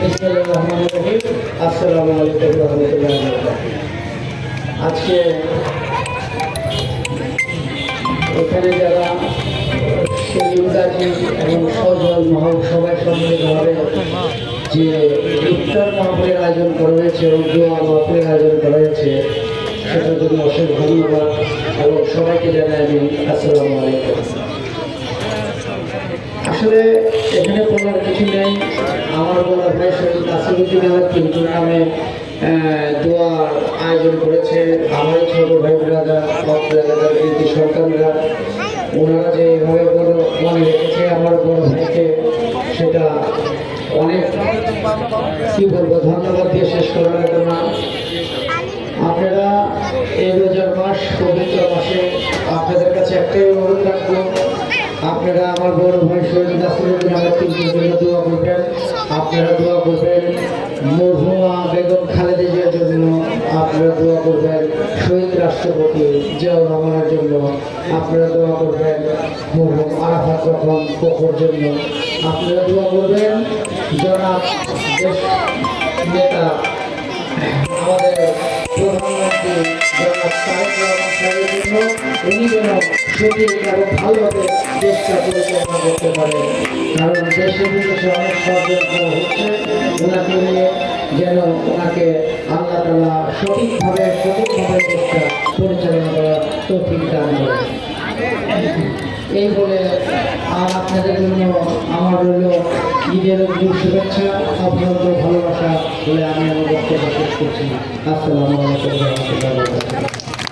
আসসালামু আলাইকুম রহমতুল্লাহ। আজকে এখানে যারা সেলিমদাজি এবং সজল মহল সবাই সম্মিলিতভাবে যে ইফতার মাহফিলের আয়োজন করা হয়েছে এবং দোয়া মাহফিলের আয়োজন করা হয়েছে সেটার জন্য অশেষ ধন্যবাদ এবং সবাইকে জানাই আমি আসসালামু আলাইকুম। আসলে এখানে বলার কিছু নেই। আমার বলার ভাই শহীদ নাসিরুদ্দিন আহমেদ কিন্তু নামে দোয়ার আয়োজন করেছে আমার ছোট ভাই ব্রাদার এলাকার কৃতি সন্তানরা, ওনারা যে এভাবে বড় মনে রেখেছে আমার বড় ভাইকে, সেটা অনেক কি বলবো ধন্যবাদ দিয়ে শেষ করার মতো না। আপনারা এই রোজার মাস পবিত্র মাসে আপনাদের কাছে একটাই অনুরোধ রাখবো, আপনারা আমার বড় ভাই শহীদ নাসিরুদ্দিন আহমেদের জন্য দোয়া করবেন। আপনারা দোয়া করবেন মরহুমা বেগম খালেদা জিয়ার জন্য, আপনারা দোয়া করবেন শহীদ রাষ্ট্রপতি জিয়াউর রহমানের জন্য, আপনারা দোয়া করবেন মরহুম আরাফাত রহমান কোকোর জন্য, আপনারা দোয়া করবেন জনাব দেশ নেতা আমাদের প্রধানমন্ত্রী জনাব তারেক রহমান সাহেবের জন্য, উনি যেন সঠিক এবং ভালোভাবে দেশটা পরিচালনা করতে পারে। কারণ দেশে বিদেশে অনেক ষড়যন্ত্র হচ্ছে, ওনাকে নিয়ে যেন ওনাকে আল্লাহ তাআলা সঠিকভাবে দেশটা পরিচালনা করার তৌফিক দান করেন। এই বলে আর আপনাদের জন্য আমার রইল ঈদের শুভেচ্ছা, অত্যন্ত ভালোবাসা বলে আমি আমার বক্তব্য শেষ করছি। আসসালামু আলাইকুম ওয়া রাহমাতুল্লাহি ওয়া বারাকাতুহু।